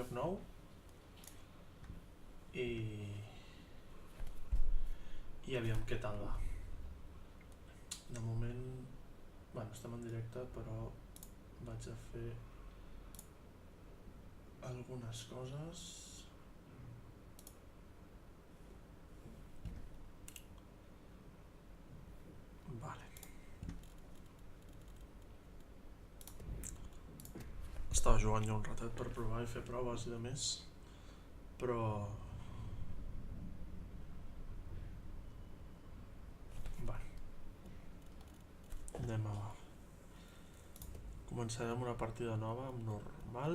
joc nou i aviam què tal va. De moment, bueno, estem en directe, però vaig a fer algunes coses. Vale. Estava jugant ja un ratet per provar i fer proves i de més, però anem a... Començarem una partida nova amb normal.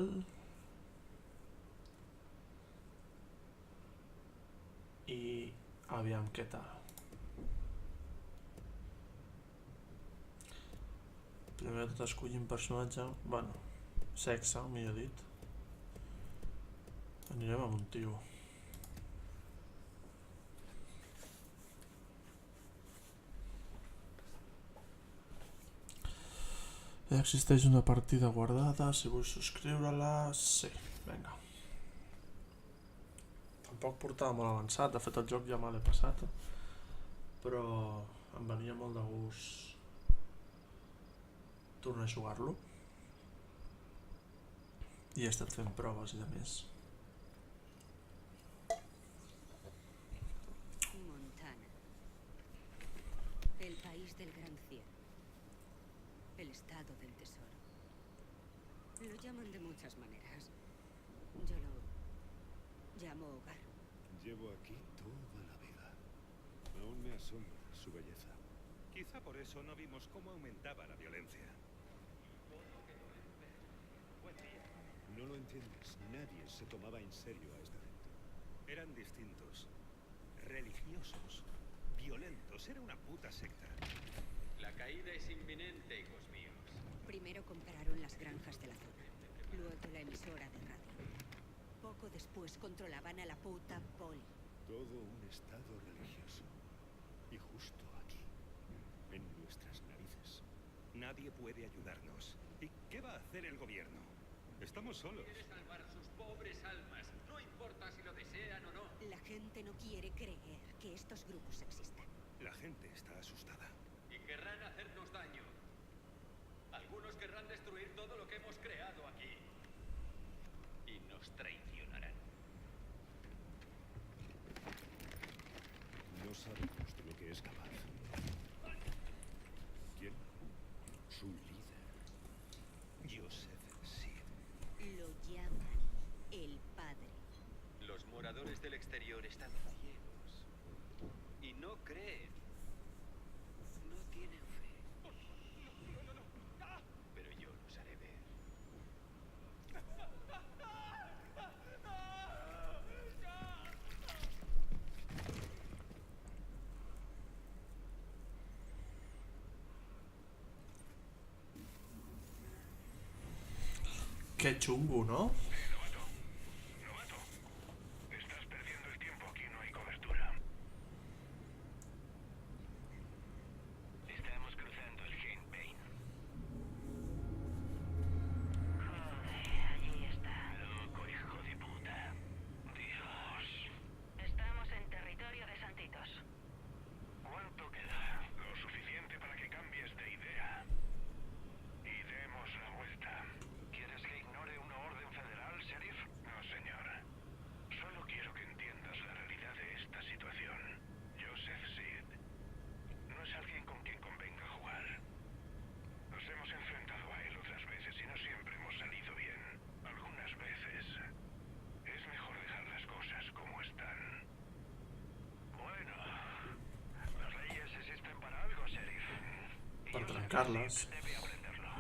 I aviam què tal. Primer de tot escollim personatge, bueno, sexe, millor dit. Anirem amb un tio. Ja existeix una partida guardada, si vull subscriure-la... Sí, vinga. Tampoc portava molt avançat, de fet el joc ja me l'he passat, però em venia molt de gust tornar a jugar-lo. I he estat fent proves i de més. Montana. El país del gran cielo. El estado del tesoro. Lo llaman de muchas maneras. Yo lo llamo hogar. Llevo aquí toda la vida. Aún me asombra su belleza. Quizá por eso no vimos cómo aumentaba la violencia. No lo entiendes. Nadie se tomaba en serio a esta gente. Eran distintos. Religiosos. Violentos. Era una puta secta. La caída es inminente, hijos míos. Primero compraron las granjas de la zona. Luego la emisora de radio. Poco después controlaban a la puta poli. Todo un estado religioso. Y justo aquí. En nuestras narices. Nadie puede ayudarnos. ¿Y qué va a hacer el gobierno? Estamos solos. Quiere salvar sus pobres almas. No importa si lo desean o no. La gente no quiere creer que estos grupos existan. La gente está asustada. Y querrán hacernos daño. Algunos querrán destruir todo lo que hemos creado aquí. Y nos traicionarán. No sabemos de lo que es capaz. ¿Quién? Su líder. Joseph Seed. Lo llaman el padre. Los moradores del exterior están ciegos. Y no creen. No tienen fe. Pero yo los haré ver. Qué chungo, ¿no? Novato, estás perdiendo el tiempo, aquí no hay cobertura. Estamos cruzando el Gen Pain. Joder, allí está. Loco, hijo de puta. Dios. Estamos en territorio de Santitos. ¿Cuánto queda? Lo suficiente para que cambies de idea. Y demos la vuelta. ¿Quieres que ignore una orden federal, sheriff? No, señor. Solo quiero que entiendas la realidad de esta situación. Joseph Seed no es alguien con quien convenga jugar. Nos hemos enfrentado a él otras veces y no siempre hemos salido bien. Algunas veces es mejor dejar las cosas como están. Bueno, las leyes existen para algo, sheriff. Y Per Joseph trencar-les. Seed debe aprenderlo.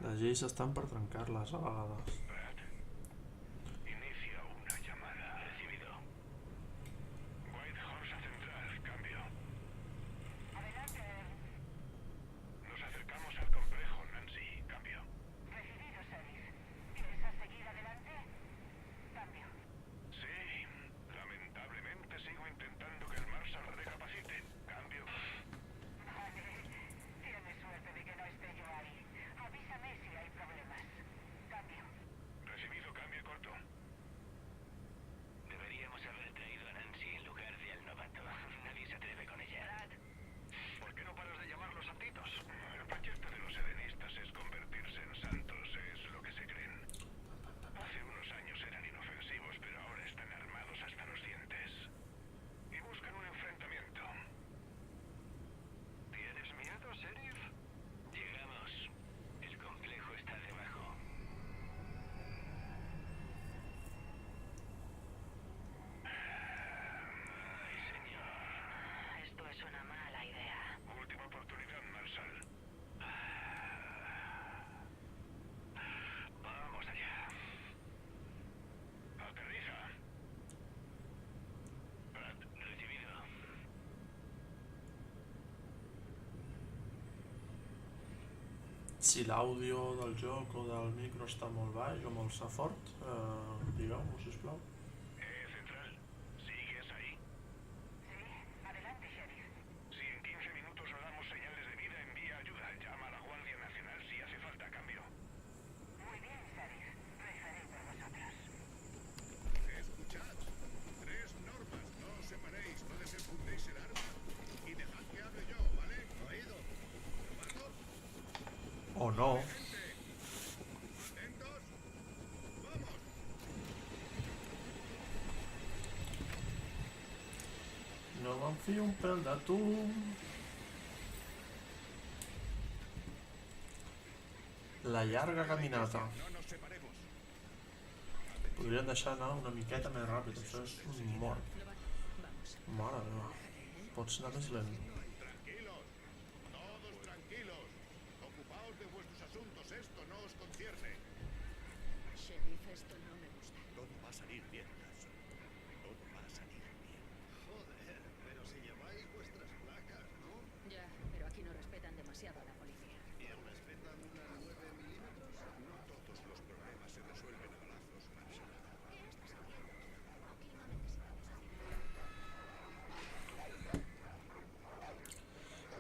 Les lleis estan per trencar-les a vegades. Brad, inicia una llamada. Recibido. White Horse a central, cambio. Adelante. Nos acercamos al complejo, Nancy, cambio. Recibido, Sheriff. ¿Piensas seguir adelante? Cambio. Sí, lamentablemente sigo intentando que el Marshal recapacite. Cambio. Vale. Tienes suerte de que no esté yo ahí. Avísame si hay problemas. Cambio. si l'àudio del joc o del micro està molt baix o molt fort, digueu-m'ho, sisplau. Central, ¿sigues ahí? Sí, adelante, sheriff. Si en 15 minutos no damos señales de vida, envía ayuda. Llama a la Guardia Nacional si hace falta cambio. Muy bien, sheriff. Rezaré por vosotros. Escuchad. 3 normas. No os separéis, no desenfundéis el arma y dejad que hable yo, ¿vale? ¿Oído? ¿Novato? O no. ¿Atentos? ¡Vamos! No m'enfio un pèl de tu. La llarga caminata. No nos separemos. Podrien deixar anar una miqueta més ràpid, això és un mort. Mare meva. Pots anar més lent. Tranquilos. Todos tranquilos. Ocupaos de vuestros asuntos. Esto no os concierne. Sheriff, esto no me gusta. Todo va a salir bien, Carson. Todo va a salir bien. Joder, pero si lleváis vuestras placas, ¿no? Ya, pero aquí no respetan demasiado a la policía. ¿Y respetan una 9 milímetros? No todos los problemas se resuelven a balazos, Marshall.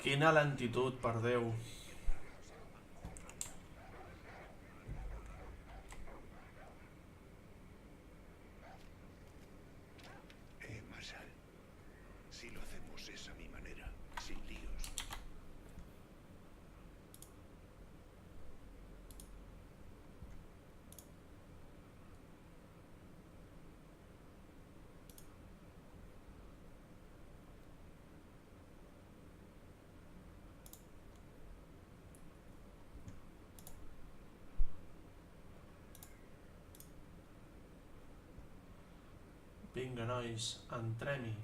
Quina lentitud, per Déu. Marshall. Si lo hacemos es a mi manera, sin líos. Vinga, nois, entrem-hi.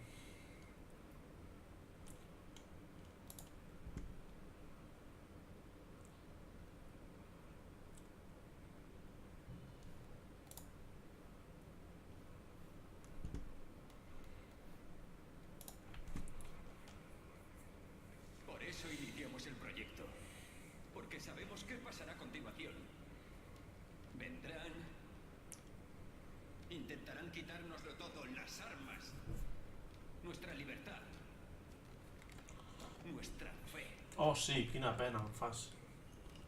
Por eso iniciamos el proyecto. Porque sabemos qué pasará a continuación. Vendrán. Intentarán quitárnoslo todo, las armas. Nuestra libertad. Nuestra fe. Oh, sí, quina pena em fas.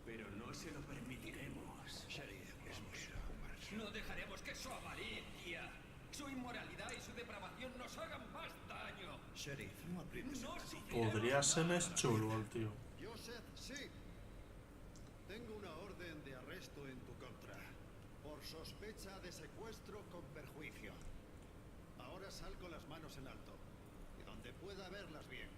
Pero no se lo permitiremos. Sheriff, espera, Marshall. No dejaremos que su avaricia, su inmoralidad y su depravación nos hagan más daño. Sheriff, no aprietes No el gatillo. Podria ser més xulo, el tio. Joseph, sí. Tengo una orden de arresto en tu contra. Por sospecha de secuestro con perjuicio. Ahora sal con las manos en alto. Y donde pueda verlas bien.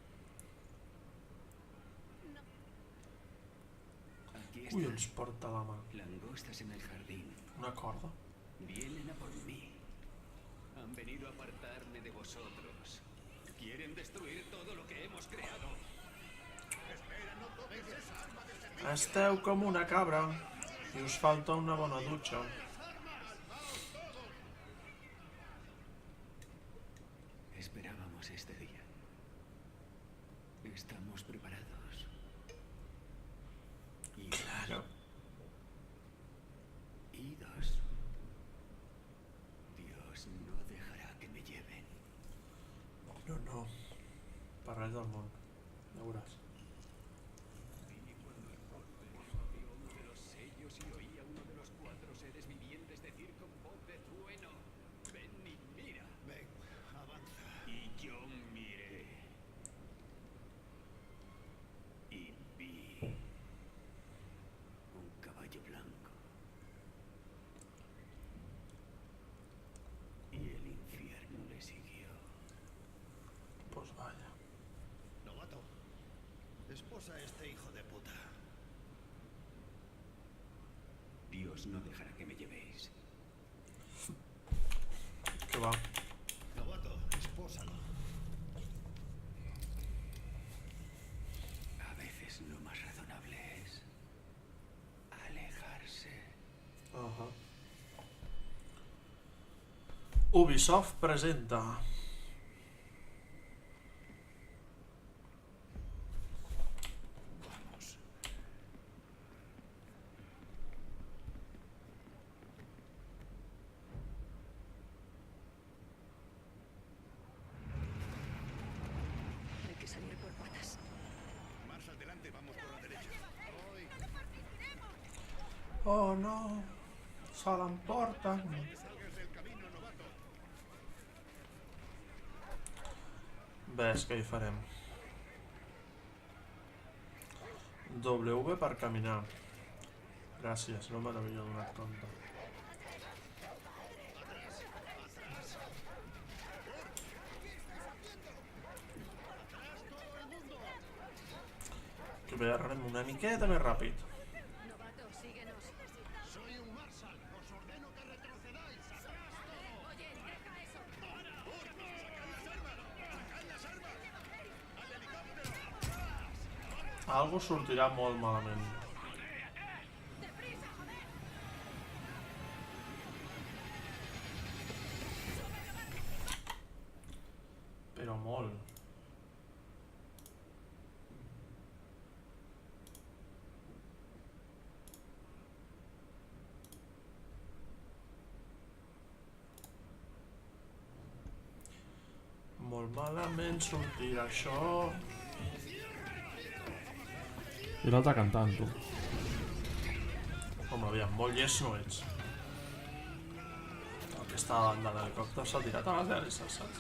Aquí Ui, está. ens porta la mà. Langostas en el jardín. Una corda? Vienen a por mí. Han venido a apartarme de vosotros. Quieren destruir todo lo que hemos creado. Espera, no toques esa arma de servicio. Esteu com una cabra i us falta una bona dutxa. Esperábamos este día. Estamos preparados. Y Claro. idos. Dios no dejará que me lleven. No. Per res del món. Ja veuràs. Y cuando el golpe abrió uno de los sellos y oí a uno de los 4 seres vivientes decir con voz de trueno: ven y mira. Ven, avanza. Y yo miré. Y vi un caballo blanco. Y el infierno le siguió. Pues vaya. Novato, esposa a este hijo de puta. Dios no dejará que me llevéis. Que va. Novato, espósalo. A veces lo más razonable es alejarse. Ajá. Ubisoft presenta. Vamos. Oh no, se l'emporten. No te salgas del camino, novato. Ves, què hi farem? W per caminar. Gràcies, no me n'havia donat compte. Que veurem una miqueta més ràpid. Novato, síguenos. Soy un Marshal. Os ordeno que retrocedáis. ¡Atrás todo! Oye, deja eso. Algo sortirà molt malament. Però molt. Molt malament sortirà això. I l'altre cantant, tu. Home, aviam, molt llest no ets. El que està davant de l'helicòpter s'ha tirat a les hèlices, saps?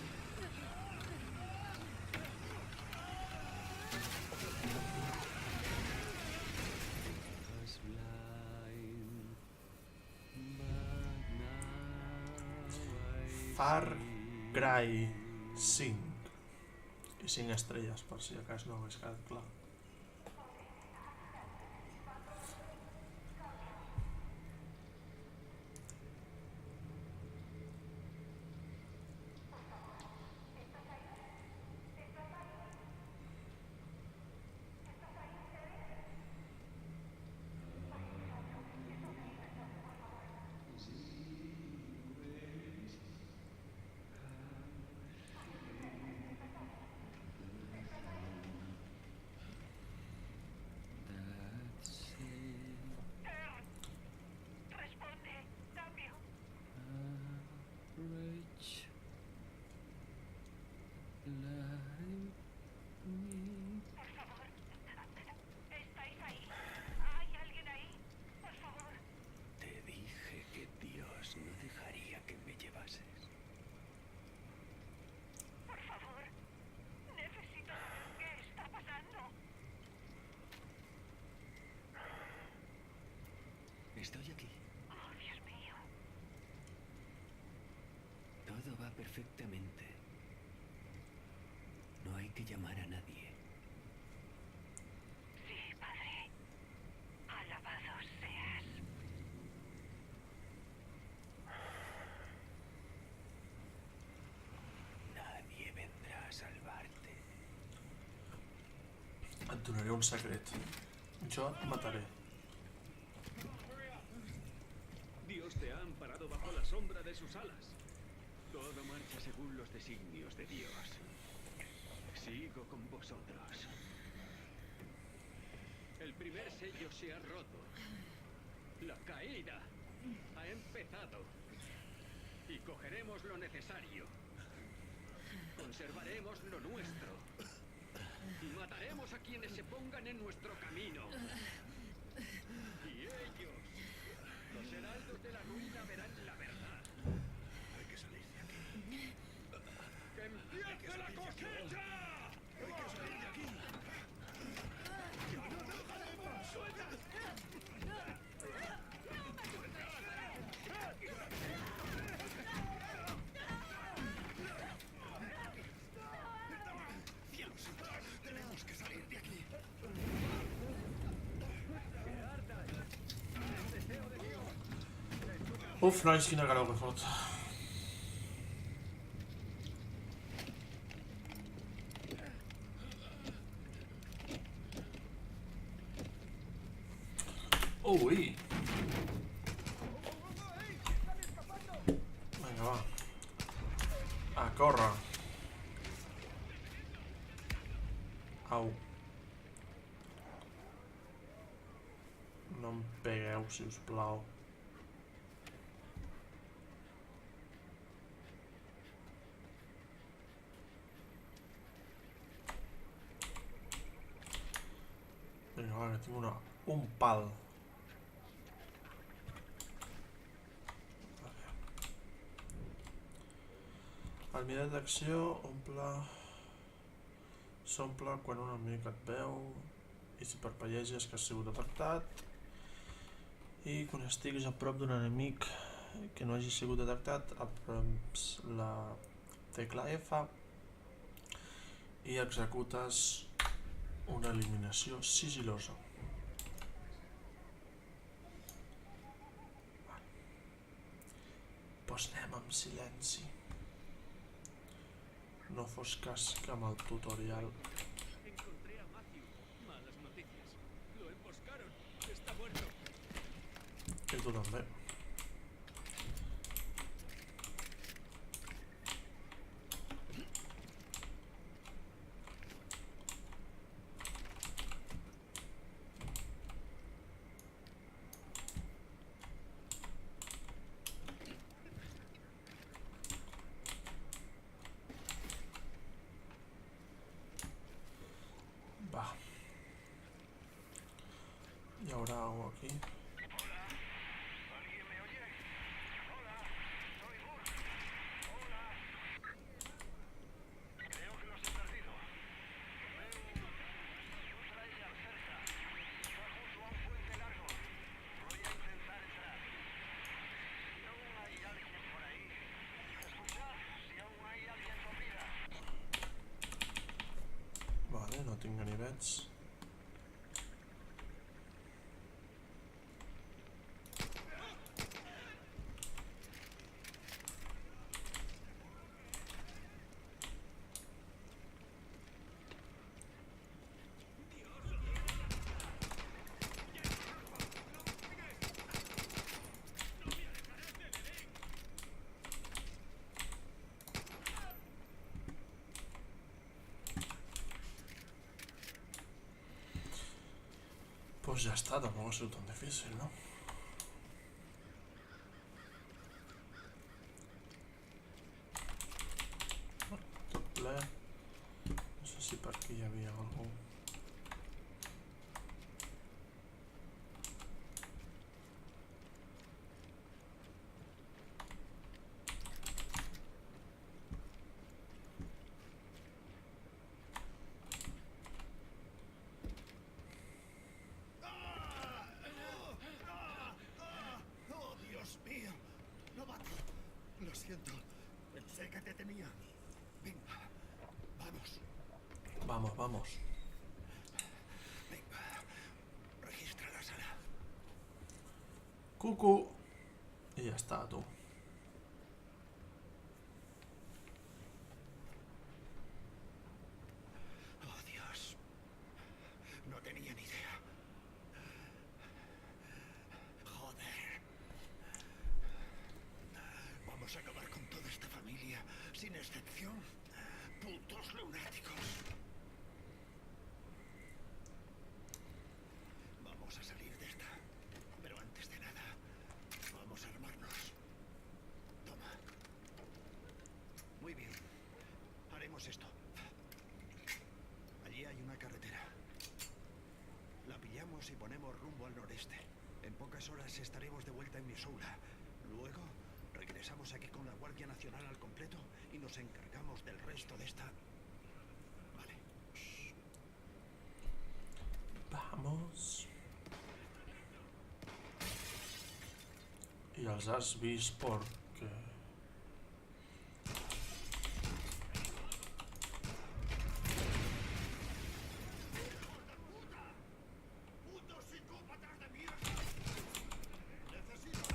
Far Cry 5. I 5 estrelles, per si a cas no hagués quedat clar. Responde. Cambio. Por favor. ¿Estáis ahí? ¿Hay alguien ahí? Por favor. Te dije que Dios no dejaría que me llevases. Por favor. Necesito saber qué está pasando. Estoy aquí. Oh, Dios mío. Todo va perfectamente. No hay que llamar a nadie. Sí, Padre. Alabado seas. Nadie vendrá a salvarte. Et donaré un secret. Jo et mataré. Dios te ha amparado bajo la sombra de sus alas. Todo marcha según los designios de Dios. Sigo con vosotros. El primer sello se ha roto. La caída ha empezado. Y cogeremos lo necesario. Conservaremos lo nuestro. Y mataremos a quienes se pongan en nuestro camino. Y ellos, los heraldos de la ruina, verán la verdad. Hay que salir de aquí. ¡Que empiece la cosecha! Hay que salir de aquí. Tenemos que salir de aquí. Uf, nois, quina calor que fot. Ui. Vinga, va. A córrer. Au. No em pegueu, si us plau. Vinga, va, que tinc un pal. El mirall d'acció s'omple quan un enemic et veu i si parpelleges que has sigut detectat, i quan estiguis a prop d'un enemic que no hagi sigut detectat aprems la tecla F i executes una eliminació sigil·losa. Doncs anem amb silenci. No fos cas que amb el tutorial... Encontré a Matthew. Malas noticias. Lo emboscaron. Está muerto. I tu també. Va. Hi haurà algo aquí. ¿Alguien me oye? Hola, soy Gur. Hola. Creo que los he perdido. Veo un trailer cerca. Está junto a un puente largo. Voy a intentar entrar. Si aún hay alguien por ahí. Escuchad, si aún hay alguien con vida. Vale, no tinc ganivets. Pues ya está, tampoco ha sido tan difícil, ¿no? Tot ple. No sé si per aquí hi havia algú. ¡Oh, Dios mío! ¡Novato! Lo siento. Pensé que te tenía. Venga, vamos. Vamos, vamos. Venga. Registra la sala. Cucu. Y ya está, tú. Oh, Dios. No tenía ni idea. Joder. Vamos a acabar con toda esta familia, sin excepción. Putos lunáticos. Vamos a salir de esta. Pero antes de nada, vamos a armarnos. Toma. Muy bien. Haremos esto. Allí hay una carretera. La pillamos y ponemos rumbo al noreste. En pocas horas estaremos de vuelta en Missoula. Luego regresamos aquí con la Guardia Nacional al completo y nos encargamos del resto de esta... Vale. Vamos. I els has vist perquè... ¡Putos psicópatas de mierda! ¡Necesito...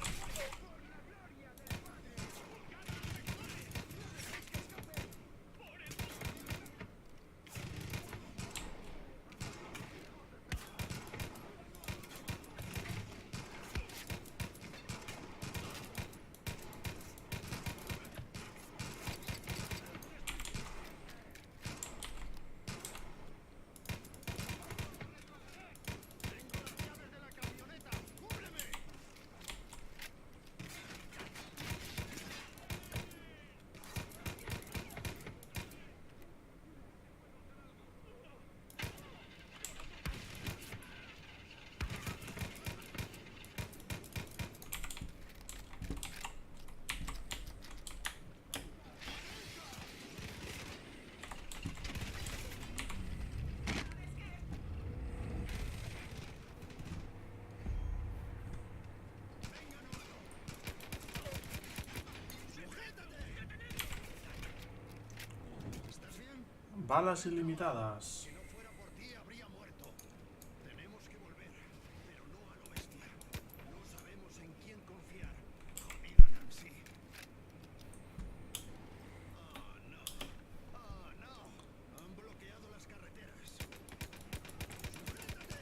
Balas ilimitadas. Si no fuera por ti, habría muerto. Tenemos que volver, pero no a lo bestia. No sabemos en quién confiar. Jodida Nancy. Oh, no. Oh, no. Han bloqueado las carreteras. ¡Sujétate!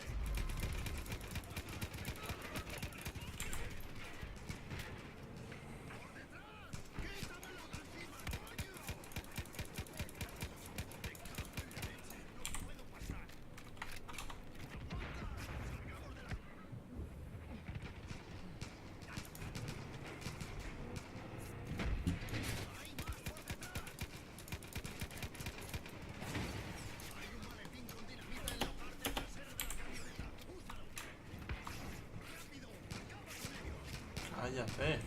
¡Por detrás! ¡Quítamelo de encima, coño! ¡No puedo pasar! Cállate.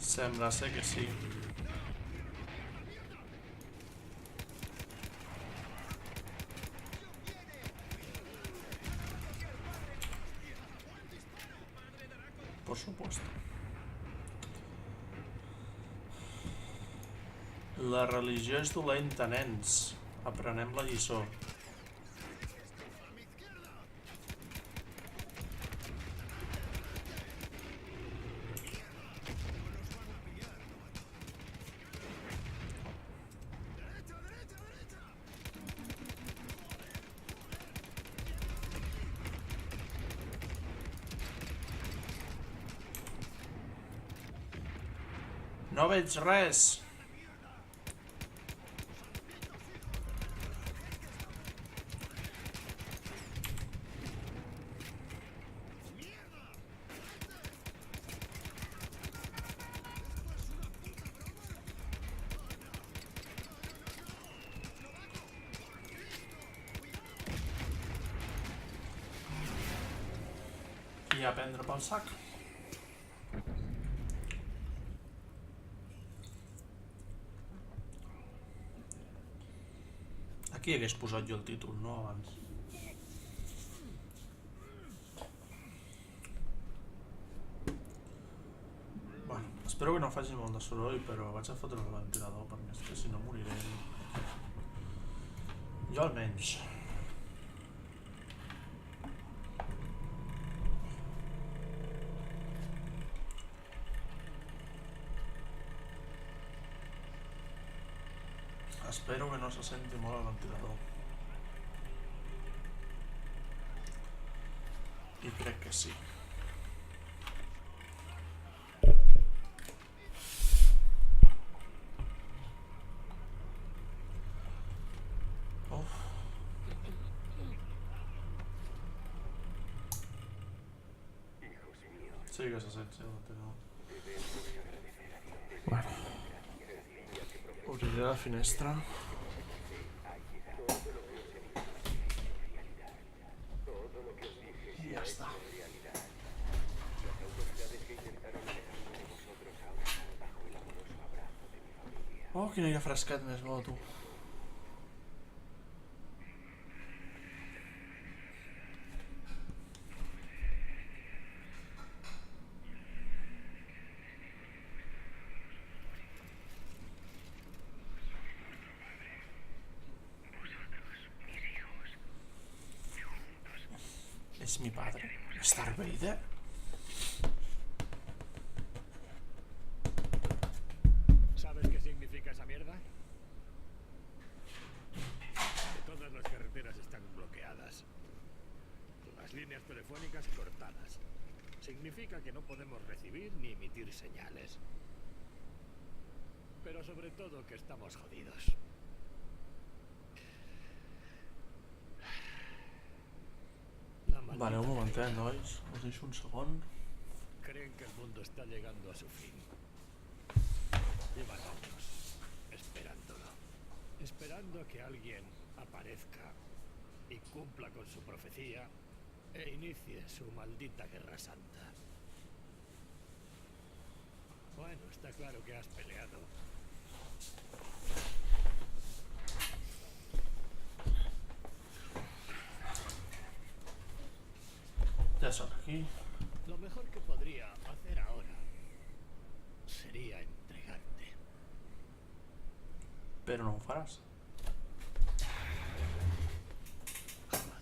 Sembla ser que sí. Por supuesto. La religió és dolenta, nens. Aprenem la lliçó. No veig res. I a prendre pel sac. Aquí hagués posat jo el títol, no abans. Bueno, espero que no faci molt de soroll, però vaig a fotre el ventilador perquè és que si no moriré. Jo almenys. Espero que no se senti molt el ventilador. I crec que sí. Uf. Sí que se sent, sí, el ventilador. Bueno. Obriré la finestra. I ja està. Oh, quin aire frescat més bo, tu. Es mi padre, Darth Vader. ¿Sabes qué significa esa mierda? Que todas las carreteras están bloqueadas. Las líneas telefónicas cortadas. Significa que no podemos recibir ni emitir señales. Pero sobre todo que estamos jodidos. Vale, un momentet, nois. Us deixo un segon. Creen que el mundo está llegando a su fin. Llevan años esperándolo. Esperando que alguien aparezca y cumpla con su profecía e inicie su maldita guerra santa. Bueno, está claro que has peleado. Ya son aquí. Lo mejor que podría hacer ahora sería entregarte. Pero no ho faràs. Joder.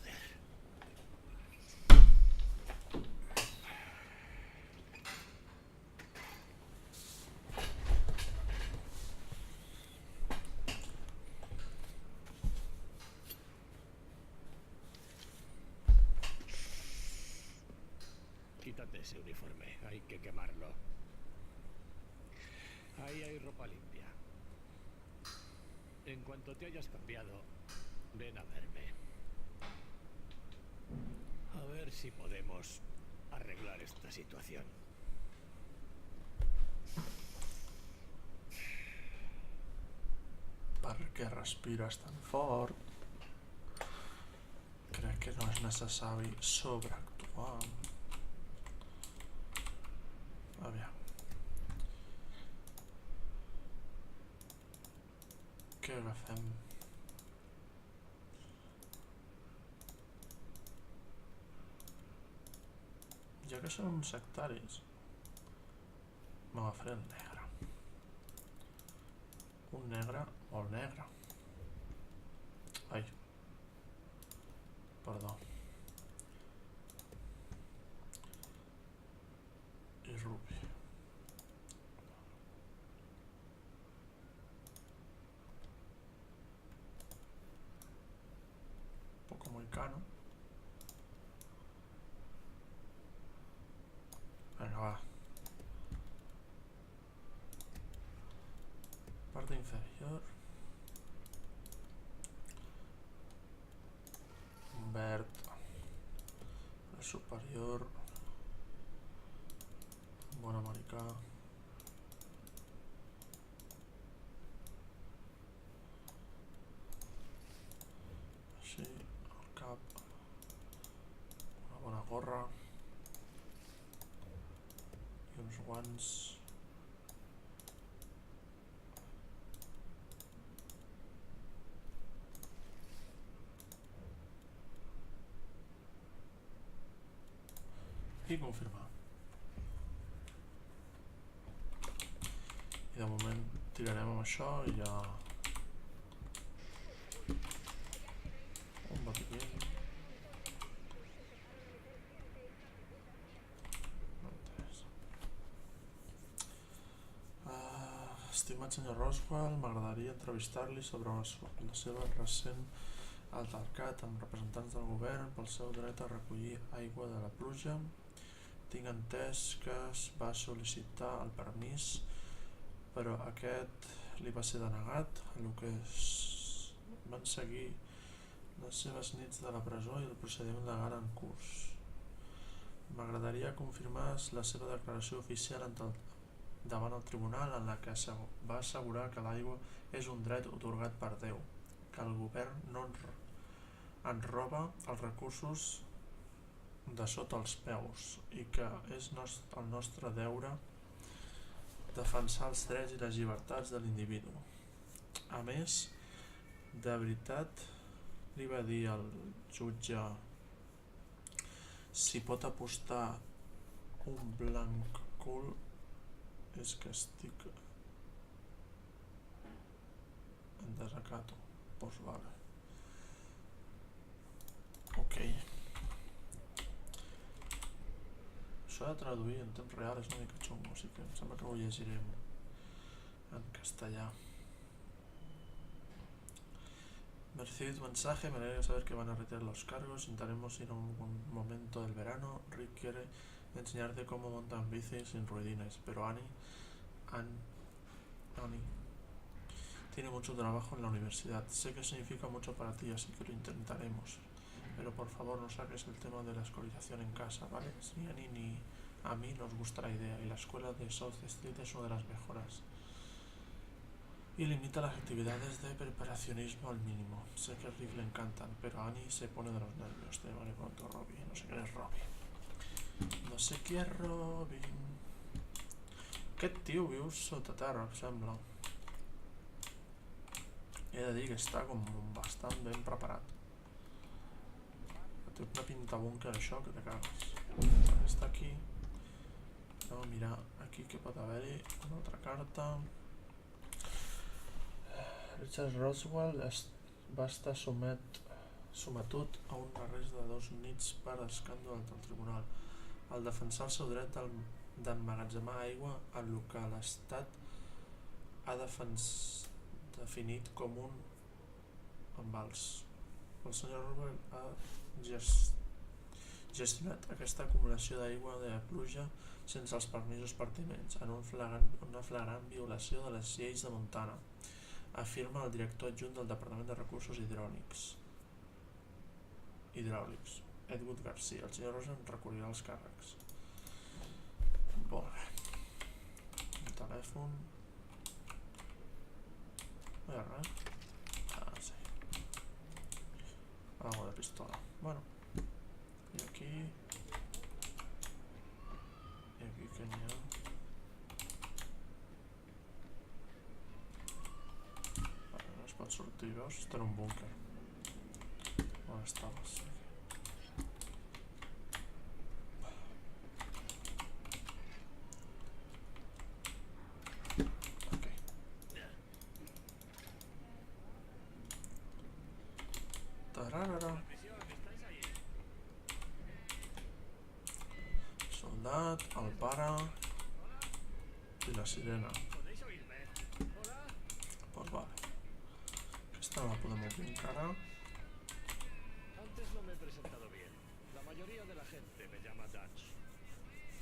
Quítate ese uniforme, hay que quemarlo. Ahí hay ropa limpia. En cuanto te hayas cambiado, ven a verme. A ver si podemos arreglar esta situación. Per què respires tan fort? Crec que no és necessari sobreactuar. Aviam. Què agafem? Ja que són uns sectaris, m'agafaré el negre. Un negre molt negre. Ai. Perdó. I rubi. Poco moicano. Venga, va. Parte inferior. Verd. El superior. Bon americà. Així, el cap. Una bona gorra. I uns guants. I confirmar. I de moment tirarem amb això i ja... Un botiquín. No m'interessa. Estimat senyor Roswell, m'agradaria entrevistar-li sobre la seva recent altercat amb representants del govern pel seu dret a recollir aigua de la pluja. Tinc entès que es va sol·licitar el permís, però aquest li va ser denegat, a lo que van seguir les seves nits de la presó i el procediment legal en curs. M'agradaria confirmar la seva declaració oficial davant el tribunal en la que va assegurar que l'aigua és un dret atorgat per Déu, que el govern no ens roba els recursos de sota els peus i que és el nostre deure defensar els drets i les llibertats de l'individu. A més, de veritat, li va dir al jutge si pot apostar un blanc cul és que estic en desacato. Pues vale. Ok. Això de traduir en temps real és una mica xungo, així que em sembla que ho llegirem en castellà. Me recibí tu mensaje, me alegra saber que van a retirar los cargos, intentaremos ir a un momento del verano. Rick quiere enseñarte cómo montan bici sin ruedines, pero Annie tiene mucho trabajo en la universidad. Sé que significa mucho para ti, así que lo intentaremos. Pero por favor no saques el tema de la escolarización en casa, ¿vale? Ni a Annie ni a mí nos gusta la idea y la escuela de South Street es una de las mejoras. y limita las actividades de preparacionismo al mínimo. Sé que a Rick le encantan, pero Annie se pone de los nervios. Te vale pronto, Robin. No sé quién és Robin. No sé qui és Robin. Aquest tio viu sota terra, em sembla. He de dir que està com bastant ben preparat. Té una pinta búnquer això que te cagues. Està aquí. Anem a mirar aquí que pot haver-hi una altra carta. Richard Roswell va estar sometut a un arrest de 2 nits per escàndol del tribunal al defensar el seu dret d'emmagatzemar aigua en el que l'Estat ha definit com un embals. El Sr. Roswell ha gestionat aquesta acumulació d'aigua de pluja sense els permisos pertinents en una flagrant violació de les lleis de Montana, afirma el director adjunt del Departament de Recursos Hidràulics, Edward Garcia. El senyor Rosen recorrirà els càrrecs. Molt bé. Un telèfon. No hi ha res? Ah, sí. Algo de pistola. Bueno. I aquí... I aquí què n'hi ha? Pot sortir, veus? Està en un búnquer. On estaves? Ok. Tararara. Soldat, el pare i la sirena. Pues vale. Esta no la podem obrir encara. Antes no me he presentado bien. La mayoría de la gente me llama Dutch.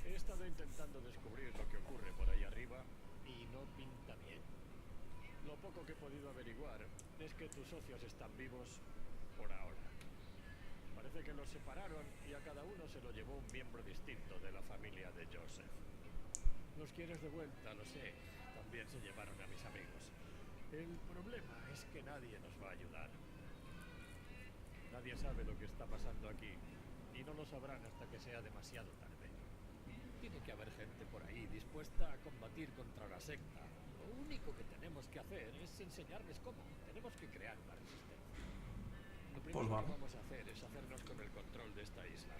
He estado intentando descubrir lo que ocurre por ahí arriba y no pinta bien. Lo poco que he podido averiguar es que tus socios están vivos por ahora. Parece que los separaron y a cada uno se lo llevó un miembro distinto de la familia de Joseph. Los quieres de vuelta, lo sé. También se llevaron a mis amigos. El problema es que nadie nos va a ayudar. Nadie sabe lo que está pasando aquí y no lo sabrán hasta que sea demasiado tarde. Tiene que haber gente por ahí dispuesta a combatir contra la secta. Lo único que tenemos que hacer es enseñarles cómo. Tenemos que crear una resistencia. Lo primero que vamos a hacer es hacernos con el control de esta isla.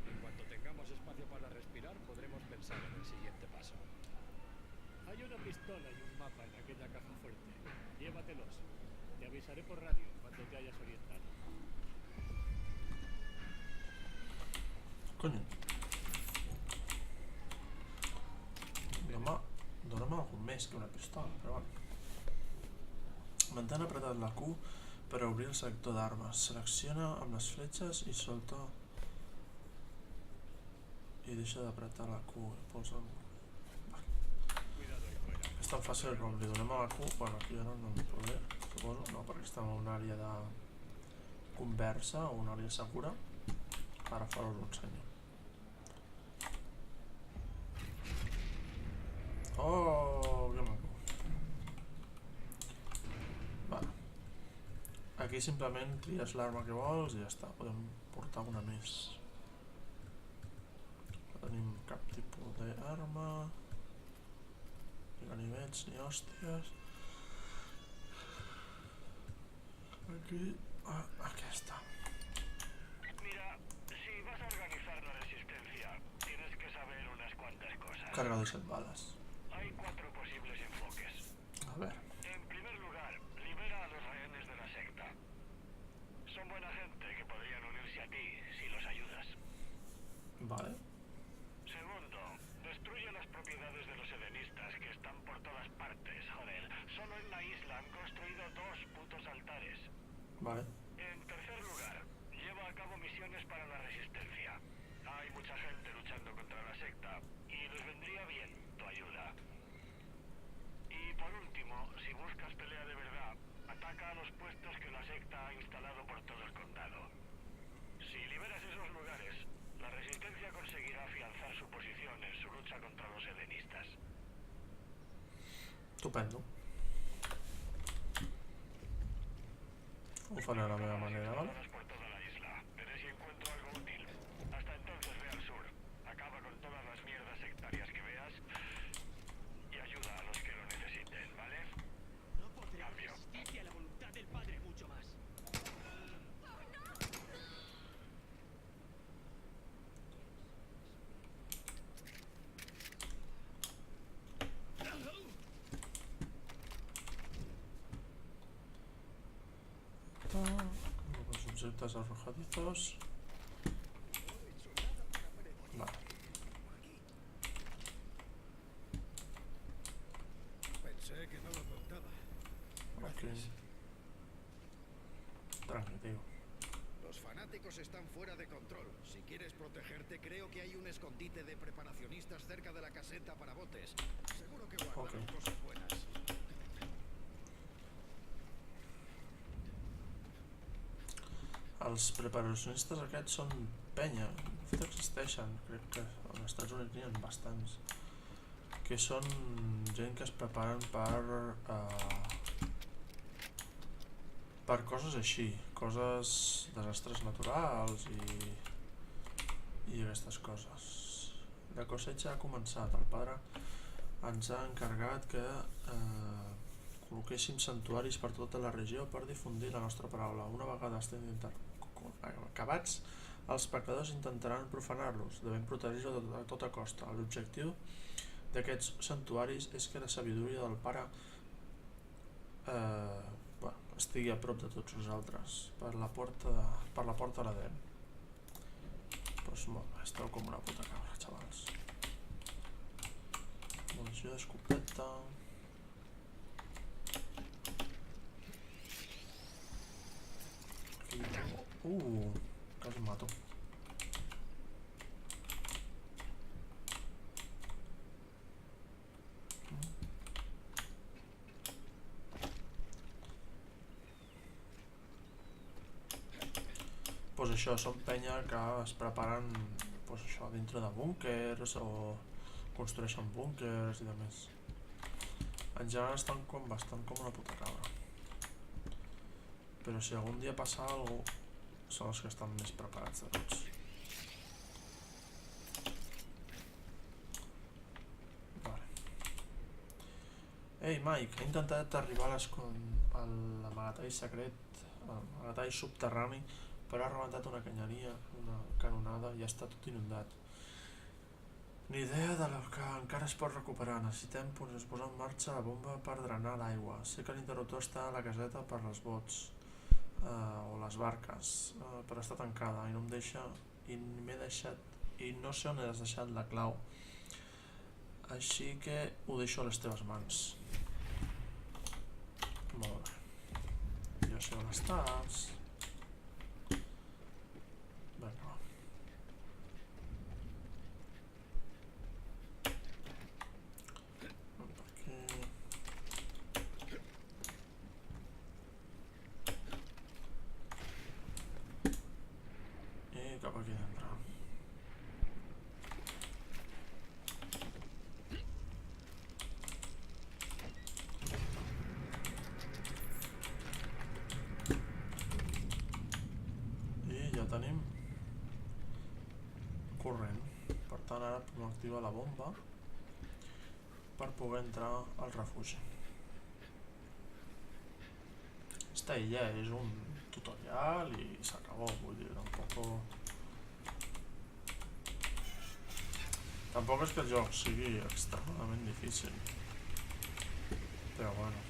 En cuanto tengamos espacio para respirar, podremos pensar en el siguiente paso. Hay una pistola y un mapa en aquella caja fuerte. Llévatelos. Te avisaré por radio cuando te hayas orientado. Coño. Dóna'm algun més que una pistola, però bueno. Mantén apretat la Q per obrir el sector d'armes. Selecciona amb les fletxes i solta... I deixa d'apretar la Q i posa... És tan fàcil com li donem a la Q... Bueno, aquí ara no em podré, suposo, no, perquè estem en una àrea de conversa o una àrea segura. Ara farà us ho ensenyo. Oh, que maco. Vale. Aquí simplement tries l'arma que vols i ja està. Podem portar una més. No tenim cap tipus d'arma. Ni ganivets ni hòsties. Aquí... aquesta. Mira, si vas a organizar la resistencia, tienes que saber unas cuantas cosas. Carga de 7 balas. Hay 4 posibles enfoques. A ver. En primer lugar, libera a los rehenes de la secta. Son buena gente que podrían unirse a ti si los ayudas. Vale. Segundo, destruye las propiedades de los edenistas que están por todas partes, joder. Solo en la isla han construido 2 putos altares. Vale. En tercer lugar, lleva a cabo misiones para la resistencia. Hay mucha gente luchando contra la secta y les vendría bien tu ayuda. Y por último, si buscas pelea de verdad, ataca a los puestos que la secta ha instalado por todo el condado. Si liberas esos lugares, la resistencia conseguirá afianzar su posición en su lucha contra los edenistas. Estupendo. Ho faré a la meva manera, ¿vale? Por toda la isla. Veré si encuentro algo útil. Hasta entonces ve al sur. Acaba con todas las mierdas sectarias que veas y ayuda a los que lo necesiten, ¿vale? No podré Cambio. resistirte a la voluntad del Padre mucho más. Los objetos arrojadizos. Vale. Pensé que no lo notaba. Aquí. Tranqui, tío. Los fanáticos están fuera de control. Si quieres protegerte, creo que hay un escondite de preparacionistas cerca de la caseta para botes. Seguro que guardaron cosas buenas. Els preparacionistes aquests són penya. De fet existeixen, crec que als Estats Units n'hi ha bastants. Que són gent que es preparen per coses així, coses, desastres naturals i aquestes coses. La cosecha ha començat. El pare ens ha encarregat que col·loquéssim santuaris per tota la regió per difundir la nostra paraula. Una vegada estem acabats, els pecadors intentaran profanar-los, devem protegir-los a tota costa. L'objectiu d'aquests santuaris és que la sabidoria del pare estigui a prop de tots nosaltres, per la porta de l'Edén. Doncs molt bé, esteu com una puta cabra, xavals. Munició d'escopeta. Quasi em mato. Pues això, són penya que es preparen pues això, dintre de búnkers o construeixen búnkers i demés. En general estan bastant com una puta cabra. Però si algun dia passa alguna cosa, són els que estan més preparats de tots. Vale. Ei, Mike, he intentat arribar a l'amagatall secret, l'amagatall subterrani, però ha rebentat una canyeria, una canonada i està tot inundat. Ni idea de lo que encara es pot recuperar. Necessitem posar en marxa la bomba per drenar l'aigua. Sé que l'interruptor està a la caseta per als bots o les barques, però està tancada i no em deixa i m'he deixat i no sé on has deixat la clau, així que ho deixo a les teves mans. Molt bé, jo sé on estàs. Vinga, va. Cap aquí dintre. I ja tenim corrent. Per tant, ara podem activar la bomba per poder entrar al refugi. Esta illa és un tutorial i s'acabó, vull dir, tampoc és que el joc sigui extremadament difícil, però bueno.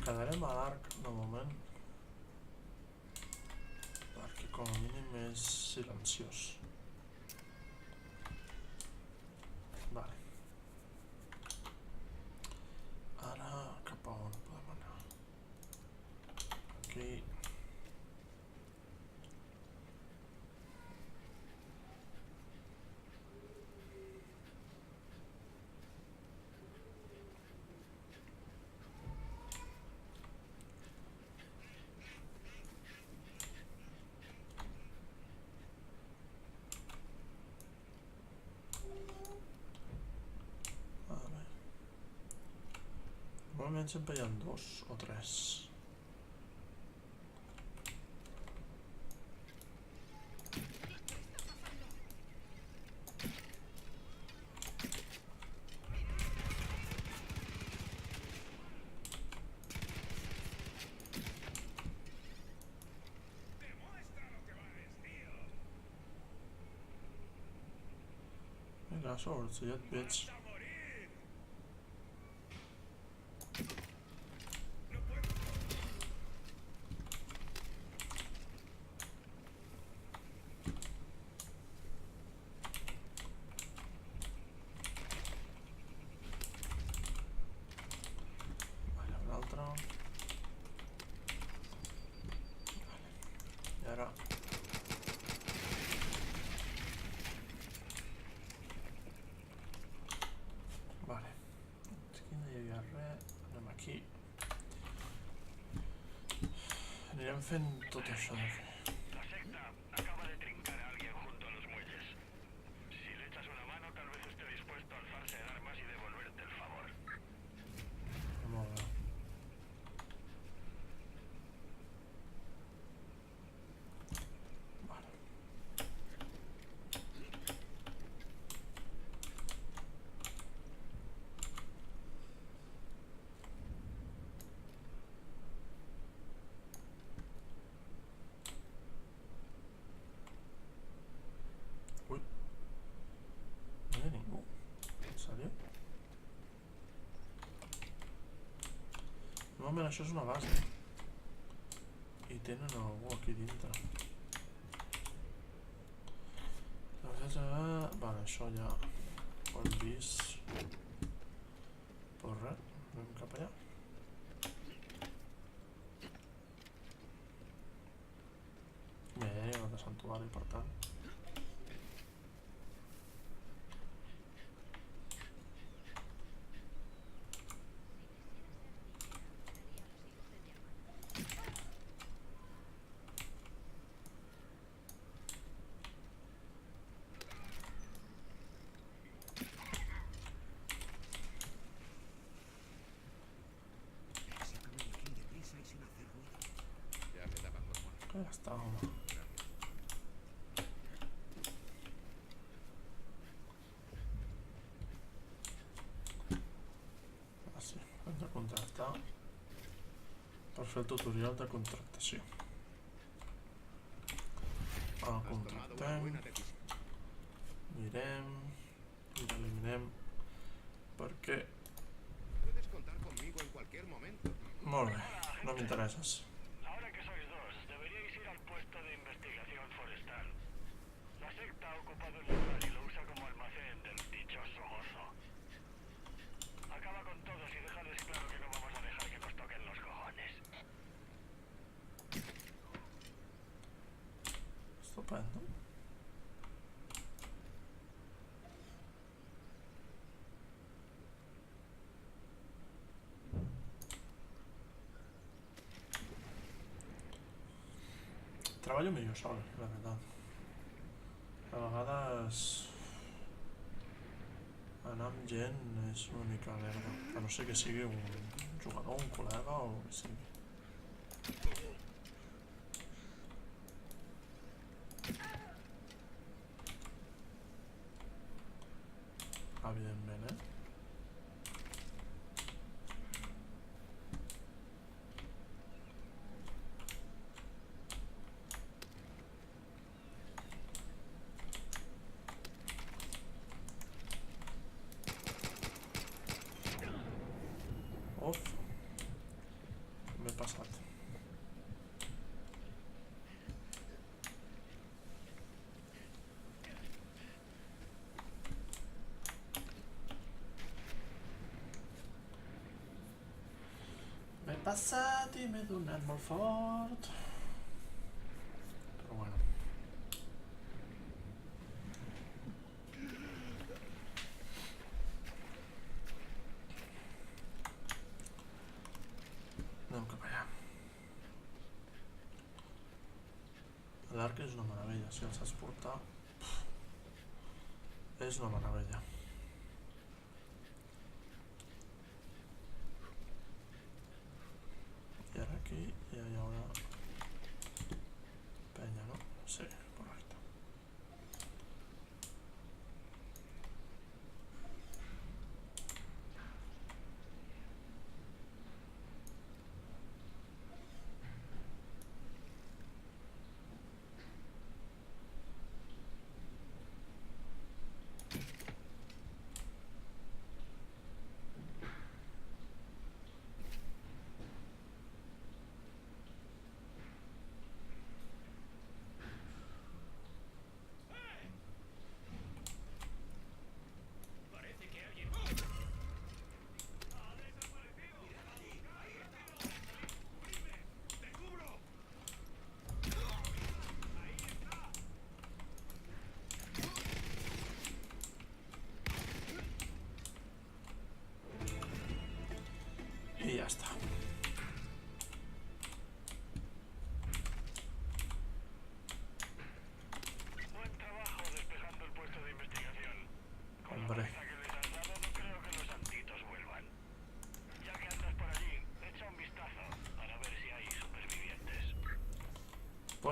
Quedarem a l'arc de moment perquè com a mínim és silenciós. Vale. Ara cap a on podem anar? Normalment sempre hi ha 2 o 3. Vinga, sort, si ja et veig. Vale, un altre. I ara... Vale. Aquí no hi havia res. Anem aquí. Anirem fent tot això d'aquí. La secta acaba de trincar a alguien junto a los muelles. Si le echas una mano, tal vez esté dispuesto a alzarse en armas y devolverte el favor. Molt bé. Vale. Ui. No hi ha ningú. En sèrio? Normalment això és una base. I tenen algú aquí dintre. Vale, això ja ho hem vist. Però res, anem cap allà. Ja hi ha un altre santuari, per tant. Ya me daba por muerto. Ja està, home. Ah, sí, hem de contractar per fer el tutorial de contractació. El Has tomado una contractem, buena decisión. mirem i l'eliminem perquè... Puedes contar conmigo en cualquier momento. Molt bé, no m'interesses. Ahora que sois dos, deberíais ir al puesto de investigación forestal. La secta ha ocupado el lugar y lo usa como almacén del dichoso gozo. Acaba con todos y dejadles claro que no vamos a dejar que nos toquen los cojones. Estupendo. Treballo millor sol, la veritat. A vegades anar amb gent és una mica merda, a no ser que sigui un jugador, un col·lega o el que sigui. Evidentment, Uf, m'he passat. M'he passat i m'he donat molt fort. Però bueno. Anem cap allà. L'arc és una meravella, si el saps portar. És una meravella.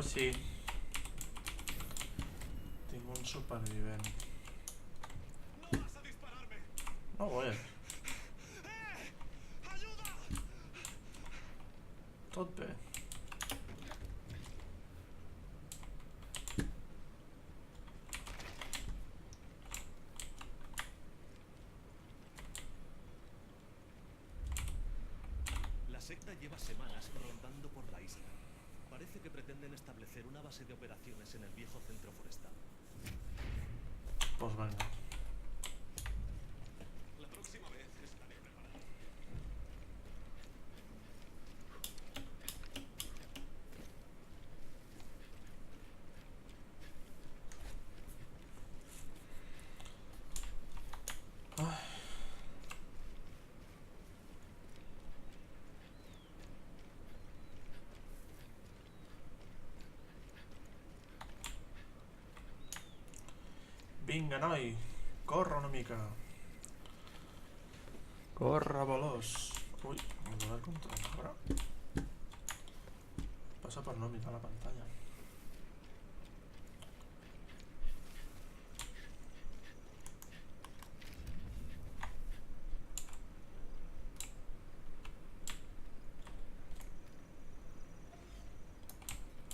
sí. Tinc un supervivent. ¡No vas a dispararme! No voy. ¡Ayuda! Tot bé. La secta lleva semanas rondando por la isla. Parece que pretenden establecer una base de operaciones en el viejo centro forestal. Pues venga. La próxima vez estaré preparado. Vinga, noi. Corre una mica. Corre, veloç. Ui, em dona el control. A veure. Passa per no mirar la pantalla.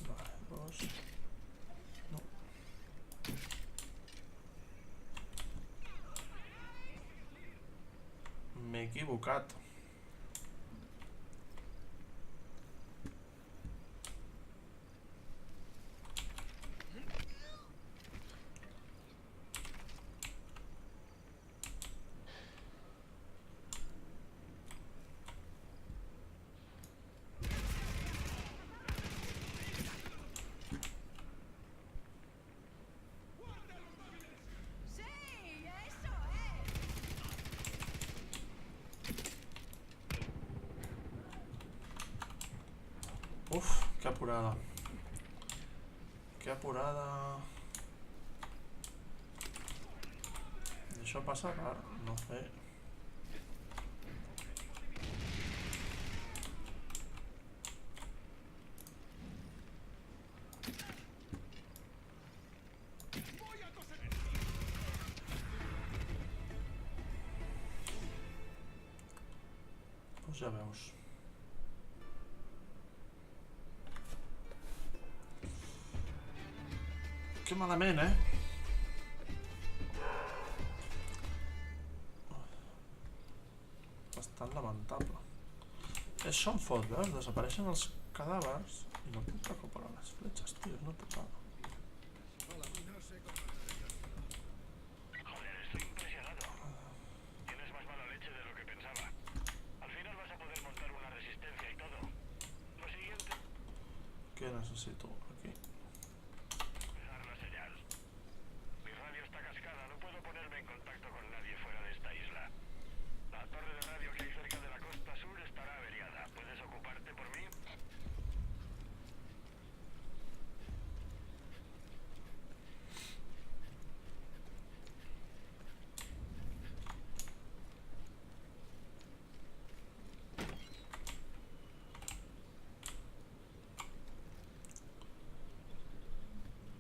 Vale, dos. No. M'he equivocat. ¡Sí! ¡Eso es! Uf, qué apurada. Qué apurada. Això passa rar, no sé. ¡Voy a coser! Doncs ja veus. Que malament, eh? Bastant lamentable. Això em fot, veus? Desapareixen els cadàvers i no puc recuperar les fletxes, tio, és una putada. No sé cómo hacer. Joder, estoy impresionado. Tienes más mala leche de lo que pensaba. Al final vas a poder montar una resistencia y todo. Lo siguiente... Què necessito? Aquí. Dejar la señal. Mi radio está cascada, no puedo ponerme en contacto con nadie fuera de esta isla. La torre de radio que hay cerca de la costa sur estará averiada. ¿Puedes ocuparte por mí?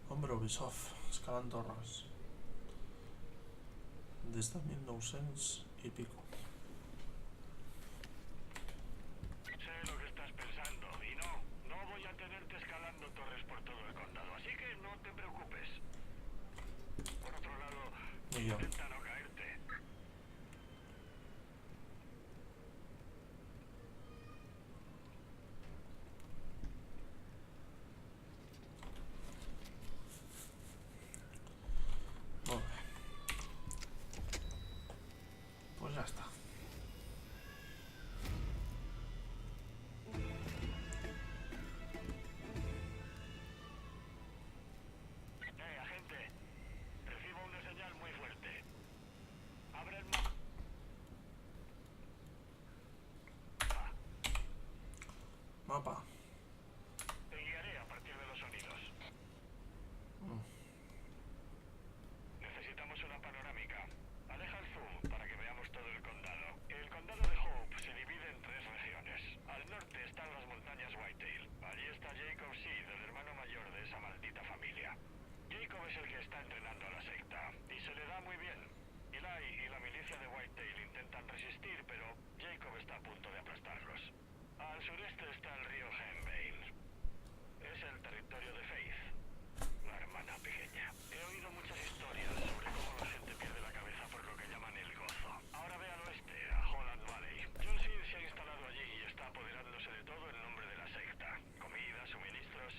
Hombre, Ubisoft, escalant torres. Des de 1900 i pico. Sé lo que estás pensando y no voy a tenerte escalando torres por todo el condado, así que no te preocupes. Por otro lado, Ni jo. intenta no caerte. Molt bé. Pues ja està. Agente, recibo una señal muy fuerte. Abre el mapa. Mapa. Te guiaré a partir de los sonidos. Necesitamos una panorámica. Aleja el zoom para que veamos todo el condado. El condado de Hope se divide en 3 regiones. Al norte están las montañas Whitetail. Allí está Jacob Seed, el hermano mayor territorio de Faith, la hermana pequeña. He oído muchas historias sobre cómo la gente pierde la cabeza por lo que llaman el gozo. Ahora ve al oeste, a Holland Valley. John Seed se ha instalado allí y está apoderándose de todo en nombre de la secta. Comida, suministros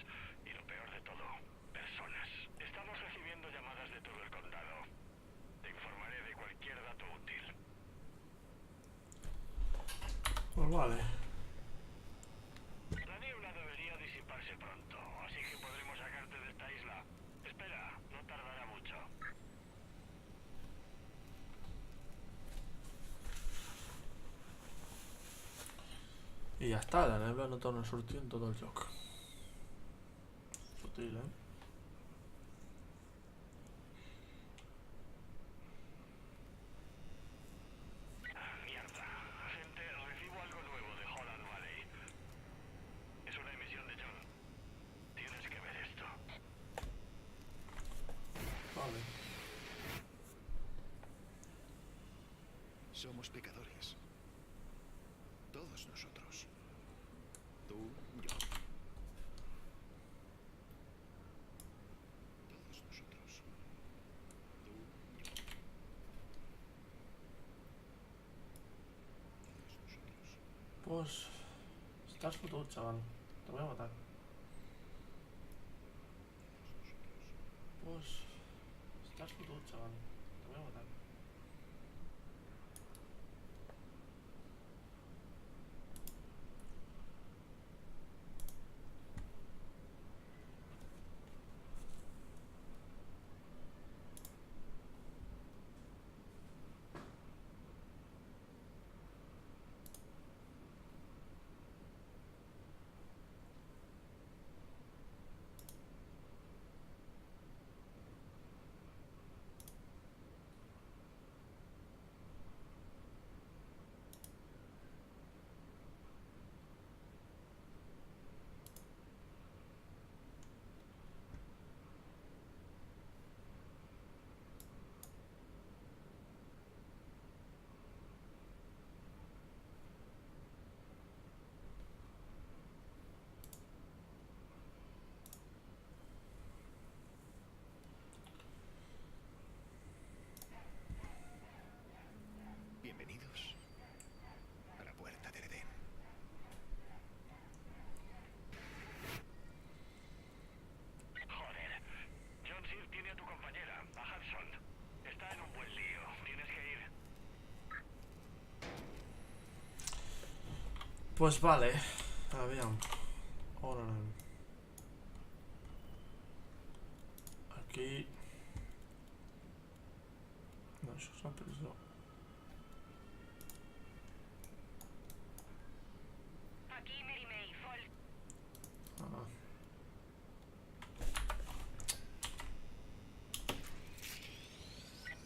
y lo peor de todo, personas. Estamos recibiendo llamadas de todo el condado. Te informaré de cualquier dato útil. Pues vale. La niebla debería disiparse pronto, así que podremos sacarte de esta isla. Espera, no tardará mucho. I ja està, la nebla no torna a sortir en tot el joc. Sutil, eh? Mierda. Gente, recibo algo nuevo de Holland Valley. Es una emisión de John. Tienes que ver esto. Vale. Somos pecadores. Todos nosotros. Tú, yo. Todos nosotros. Tú, yo. Todos nosotros. Pues... Estàs fotut, xaval. Te voy a matar. Pues... Estàs fotut, xaval. Te voy a matar. Bienvenidos a la puerta del Edén. Joder. John Seed tiene a tu compañera, a Hudson. Está en un buen lío. Tienes que ir. Pues vale. Aviam. On anem? Aquí... No, això és la presó. Aquí Mary May, Fall. Ah.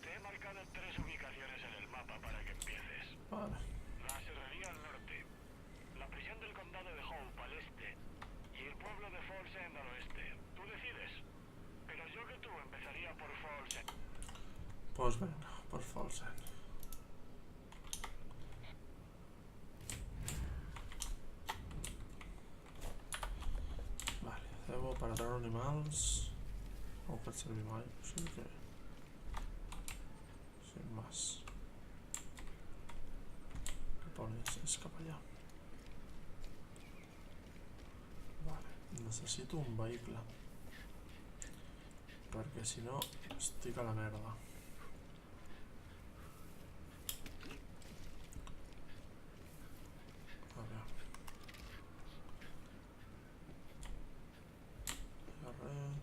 Te he marcado 3 ubicaciones en el mapa para que empieces. Vale. La serrería al norte, la prisión del condado de Hope al este y el pueblo de Falls End al oeste. Tú decides. Pero yo que tú empezaría por Falls End. Pues venga, por Falls End. Vale, cebo para atraer animals. No ho faig servir mai, o sigui que... Sin más. Cap on és cap allà. Vale, necessito un vehicle. Perquè si no, estic a la merda. A veure. Res.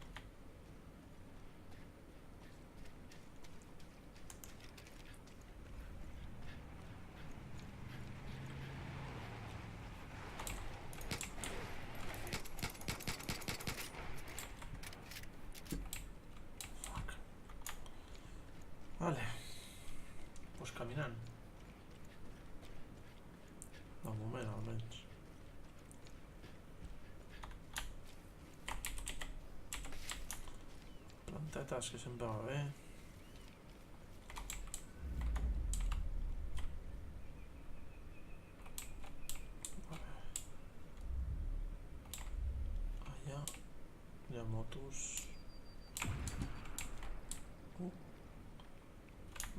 Fuck. Vale. Pues caminant. De moment, almenys. Plantetes, que sempre va bé. Vale. Allà. motos.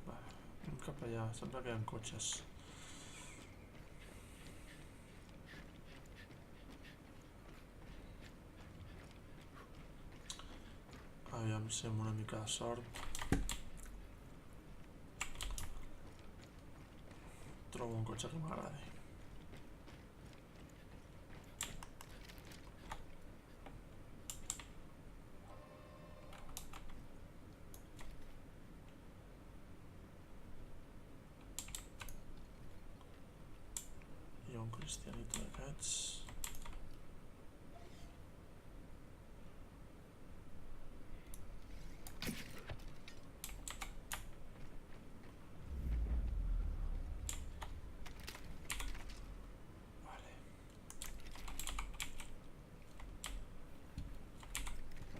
Vale, anem cap allà, sembla que hi ha cotxes. Aviam si amb una mica de sort trobo un cotxe que m'agradi. Hi ha un cristianito d'aquests.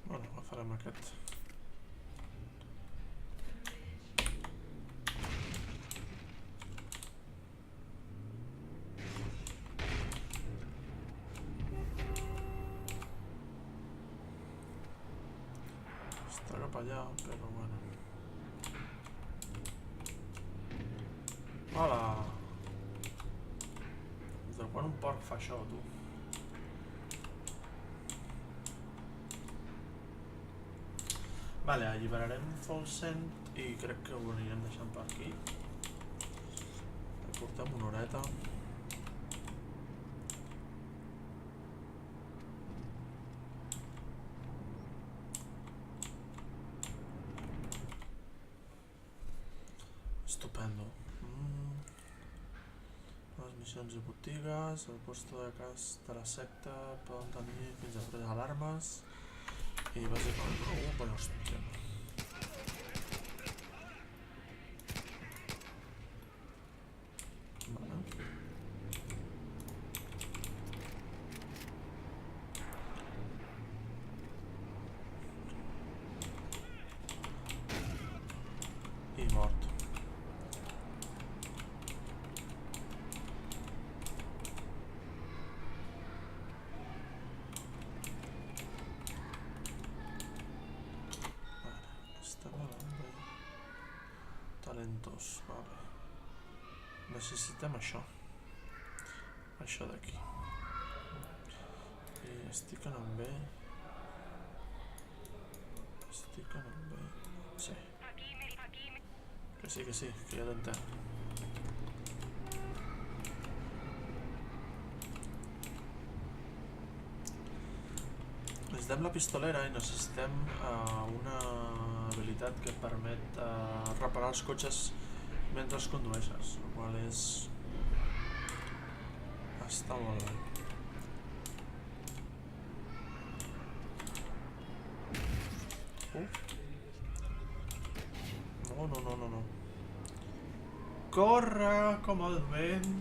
Bueno, agafarem aquest. Està cap allà, però bueno. Hola! Des de quan un porc fa això, tu? Vale, alliberarem Folsent i crec que ho anirem deixant per aquí. Portem una horeta. Estupendo. Les missions i botigues, el puesto de cas de la secta poden tenir fins a 3 alarmes. I bàsicament... però hòstia. Vale. I mort. Talentos, vale. Necessitem això. Això d'aquí. I estic anant bé. Estic anant bé. Sí. Que sí, que ja l'entenc. Necessitem la pistolera i necessitem una habilitat que permet reparar els cotxes mentre els condueixes, el qual és... està molt bé. No. Corre com el vent.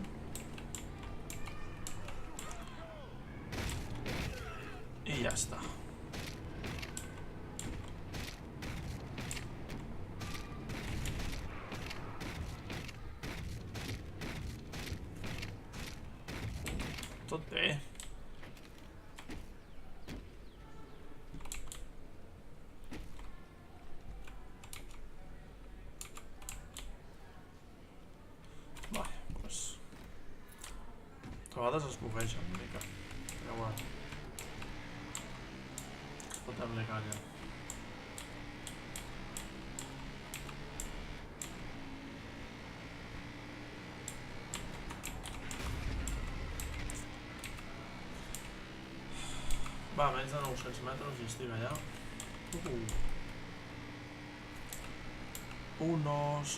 I ja està. Tot bé. Vale, doncs... A vegades es bugueja una mica. Però bueno. Fotem-li canya. Va, menys de 900 metres i estic allà. Un os.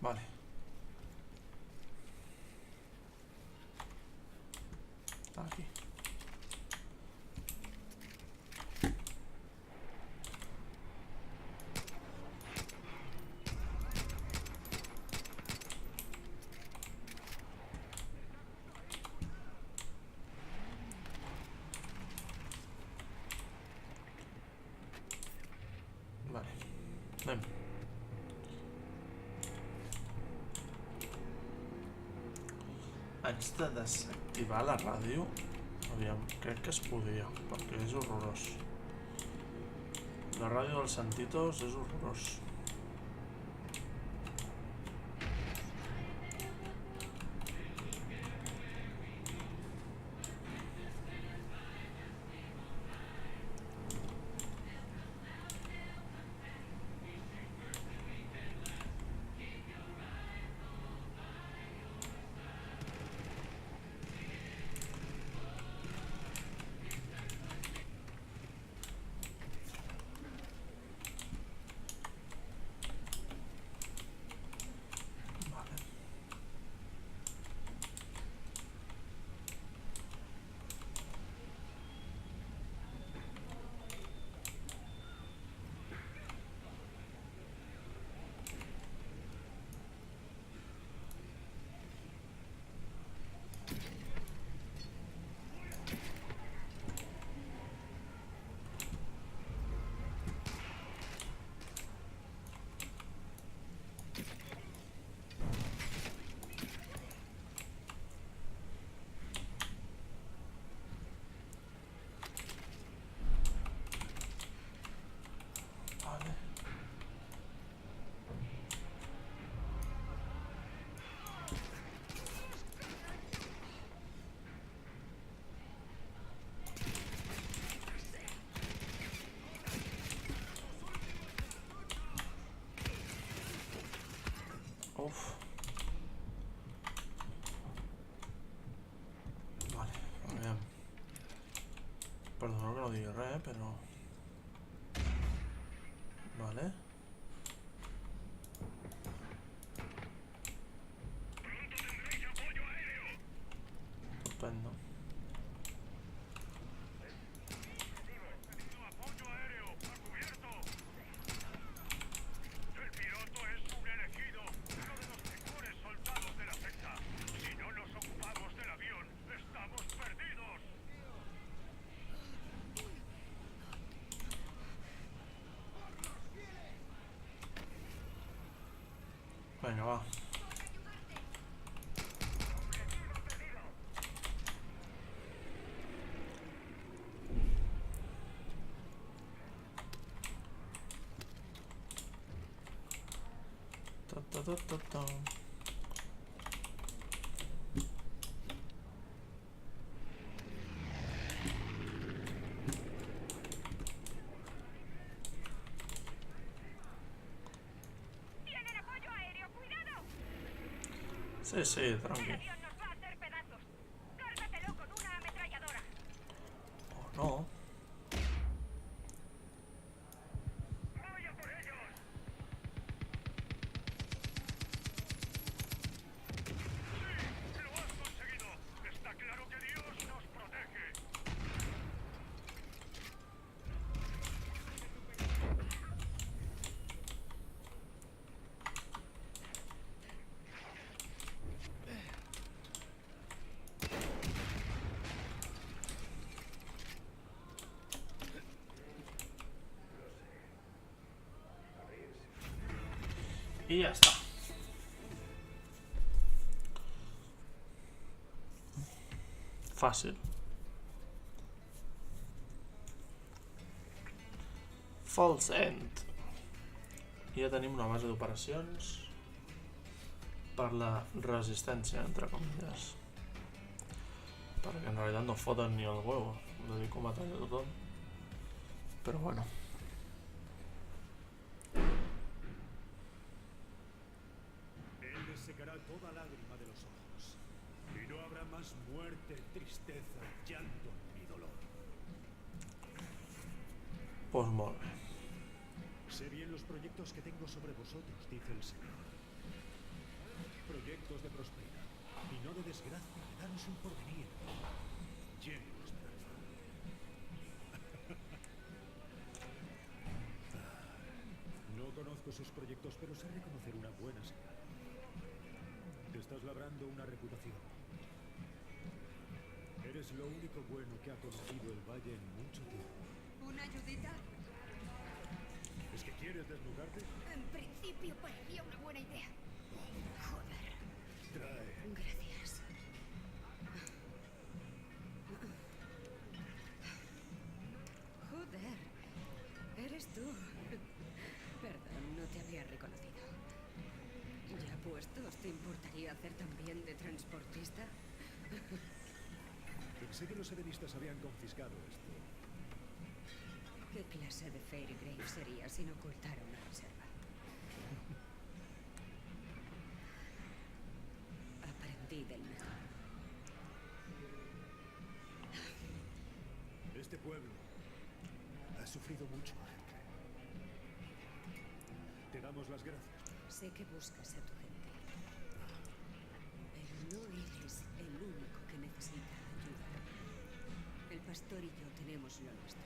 Vale. Aquí. fem? Haig de desactivar la ràdio? Aviam, crec que es podia, perquè és horrorós. La ràdio dels Santitos és horrorós. Uf. Vale, aviam. Perdona que no digui res, però... Vale. Estupendo. Venga, va. Ta, ta, ta, ta, ta. Sí, sí, tranqui. El avión nos va a hacer pedazos. Cárgatelo con una ametralladora. O no. ¡Vaya por ellos! ¡Sí! ¡Lo has conseguido! Está claro que Dios nos protege. Y ya está. Fàcil. False End. I ja tenim una base d'operacions per la resistència, entre comilles. Perquè en realitat no foten ni el huevo. Us dedico a matar a tothom. Però bueno. Él les secará toda lágrima de los ojos. Y no habrá más muerte, tristeza, llanto ni dolor. Pues molt bé. Sé bien los proyectos que tengo sobre vosotros, dice el Señor. Proyectos de prosperidad y no de desgracia, de daros un porvenir lleno de esperanza. No conozco sus proyectos, pero sé reconocer una buena señal. Te estás labrando una reputación. Eres lo único bueno que ha conocido el valle en mucho tiempo. ¿Una ayudita? Es ¿Es que quieres desnudarte? En principio parecía una buena idea. Joder. Trae. Gracias. Joder. Eres tú. Perdón, no te había reconocido. Ya puestos, ¿te importaría hacer también de transportista? Pensé que los edenistas habían confiscado esto. ¿Qué clase de Fairgrave sería sin ocultar una reserva? Aprendí del mejor. Este pueblo ha sufrido mucho, gente. Te damos las gracias. Sé que buscas a tu gente. Pero no eres el único que necesita ayuda. El pastor y yo tenemos lo nuestro.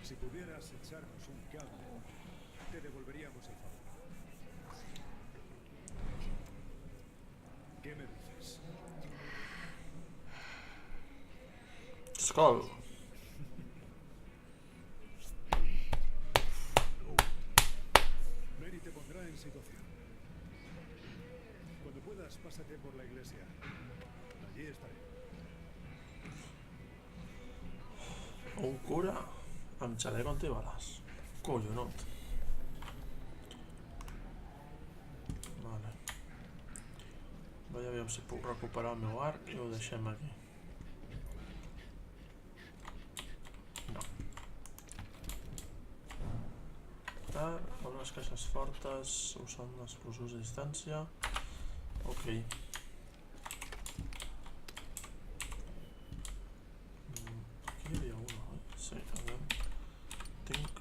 Si pudieras echarnos un cable, te devolveríamos el favor. ¿Qué me dices? Skull. Mary te pondrá en situación. Cuando puedas, pásate por la iglesia. Allí estaré. Un cura amb xaleco antibales. Collonot. Vale. Vaig a veure si puc recuperar el meu arc i ho deixem aquí. No. Obre les caixes fortes, usant explosius a distància. Ok. Aquí hi havia una, oi? Sí, a veure. Tinc...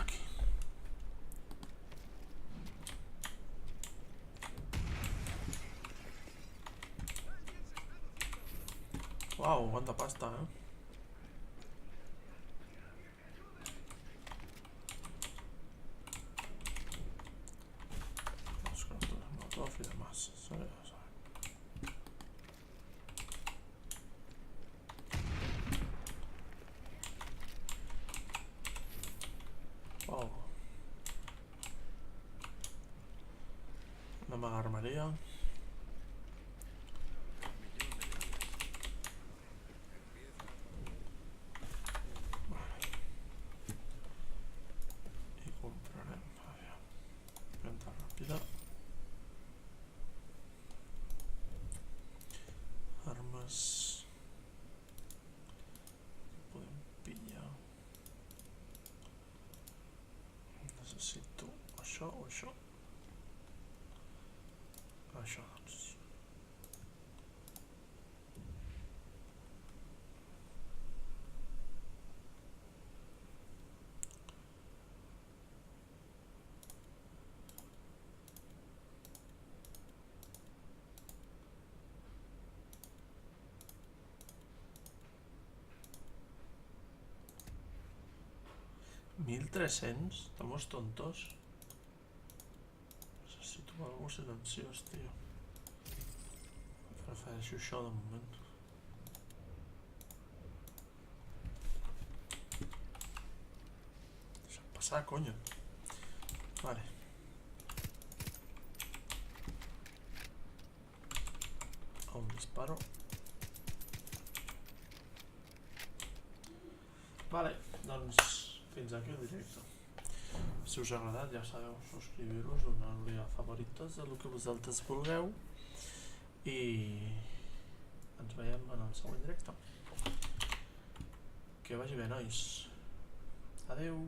Aquí. Uau, quanta pasta, eh? Els cartons Molotov i demás. Sí, sí. Uau. Una mega armeria. I comprarem, a veure, venda ràpida. Armes. Podem pillar. Necessito això o això. Això, doncs. $1.300? Estamos tontos. Necessito algo silenciós, tio. Prefereixo això de moment. Deixa'm passar, coño. Vale. A un disparo. Vale, doncs fins aquí el directe. Si us ha agradat, ja sabeu, subscriure-us, donar-li a favorites, el que vosaltres vulgueu, i ens veiem en el següent directe. Que vagi bé, nois. Adeu.